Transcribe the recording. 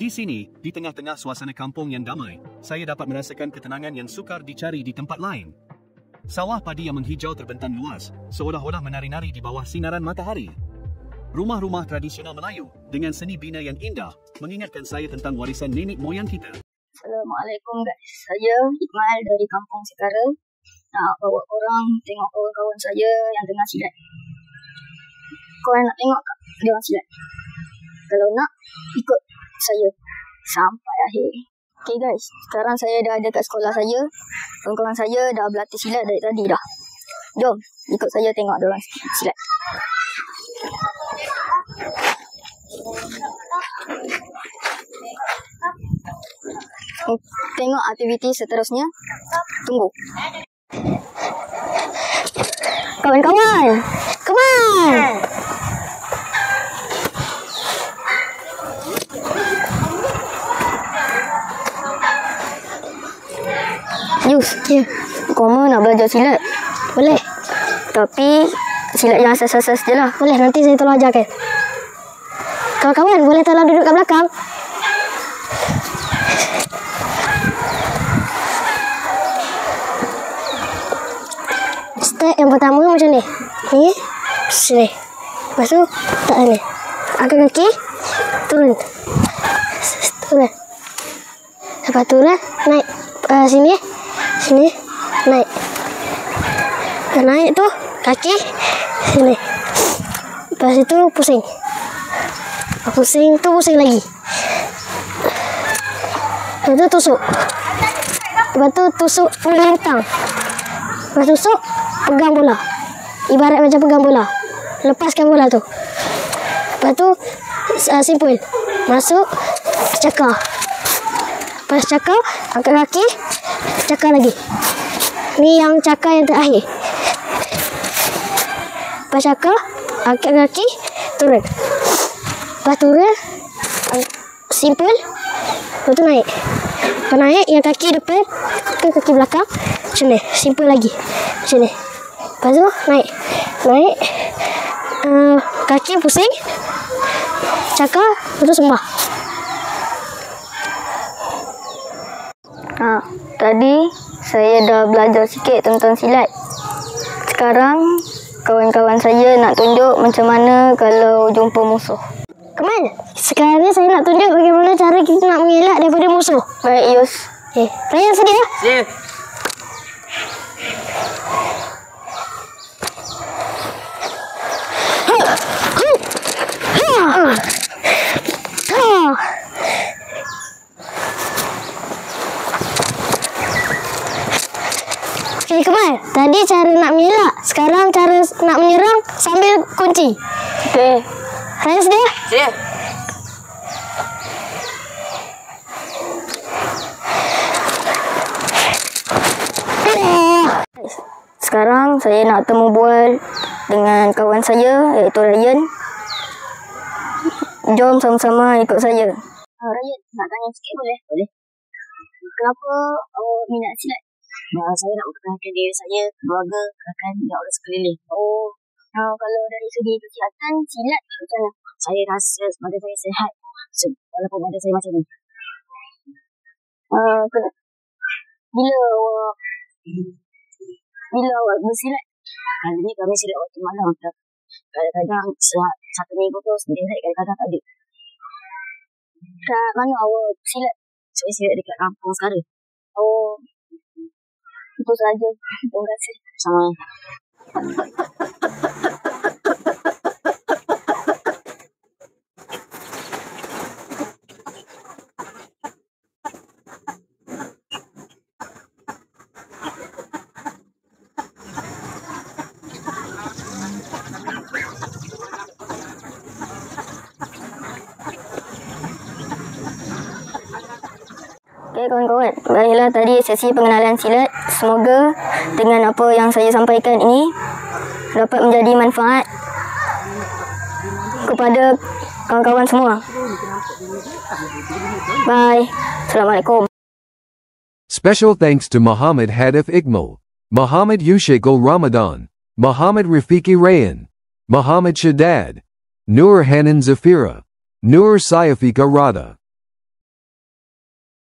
Di sini, di tengah-tengah suasana kampung yang damai, saya dapat merasakan ketenangan yang sukar dicari di tempat lain. Sawah padi yang menghijau terbentang luas, seolah-olah menari-nari di bawah sinaran matahari. Rumah-rumah tradisional Melayu dengan seni bina yang indah mengingatkan saya tentang warisan nenek moyang kita. Assalamualaikum guys, saya Iqmal dari Kampung Sekara. Nak bawa korang tengok kawan-kawan saya yang tengah silat. Korang nak tengok tak dia orang silat? Kalau nak, ikut saya sampai akhir. Okay guys, sekarang saya dah ada kat sekolah saya. Kawan-kawan saya dah berlatih silat dari tadi dah. Jom, ikut saya tengok dia orang silat. Tengok aktiviti seterusnya. Tunggu. Kawan-kawan, come on! Yus, kamu nak belajar silat? Boleh. Tapi silat yang asas-asas je lah. Boleh, nanti saya tolong ajarkan. Kawan-kawan, boleh tolong duduk kat belakang? Step yang pertama macam ni. Ni, sini. Lepas tu, tak ni. Angkat kaki, turun. Turun. Lepas turun, naik. Sini, sini, naik. Naik tu, kaki, sini. Lepas itu, pusing. Pusing tu, pusing lagi. Lepas tu, tusuk. Lepas tu, tusuk melintang. Lepas tusuk, pegang bola. Ibarat macam pegang bola. Lepaskan bola tu. Lepas tu, simpul. Masuk, cakar. Lepas cakar, angkat kaki, cakar lagi. Ni yang cakar yang terakhir. Lepas cakar, angkat kaki, turun. Lepas turun, simpul. Lepas tu naik. Lepas naik, yang kaki depan, kaki belakang. Macam ni, simpul lagi. Macam ni. Lepas tu, naik. Naik. Kaki pusing. Cakar, lepas tu sembah. Tadi saya dah belajar sikit tentang silat. Sekarang kawan-kawan saya nak tunjuk macam mana kalau jumpa musuh. Kemal, sekarang ni saya nak tunjuk bagaimana cara kita nak mengelak daripada musuh. Baik, Yus. Okay. Ryan sedia? Sedia. Okay, Kemal. Tadi cara nak mengelak. Sekarang cara nak menyerang sambil kunci. Okay. Ryan sedia? Sedia. Sekarang saya nak temu bual dengan kawan saya iaitu Ryan. Jom sama-sama ikut saya. Ryan, nak tanya sikit boleh? Boleh. Kenapa awak minat silat? Saya nak mempertahankan diri saya, keluarga, rakan dan orang sekeliling. Kalau dari segi kesihatan, silat macam mana? Saya rasa badan saya sihat walaupun badan saya macam ni. Bila awak bersilat? Hari ni kami silat waktu malam. Kadang-kadang satu minggu tu sendiri, kadang-kadang tak ada. Kat mana awak silat? Saya silat dekat Kampung Sekara. Itu saja. Terima kasih. Sama. Okay kawan-kawan, baiklah tadi sesi pengenalan silat. Semoga dengan apa yang saya sampaikan ini dapat menjadi manfaat kepada kawan-kawan semua. Bye. Assalamualaikum. Special thanks to Muhammad Hadif Iqmal, Muhammad Yushikul Ramadan, Muhammad Rafiki Rayan, Muhammad Shaddad, Nur Hanan Zafira, Nur Sayafika Rada.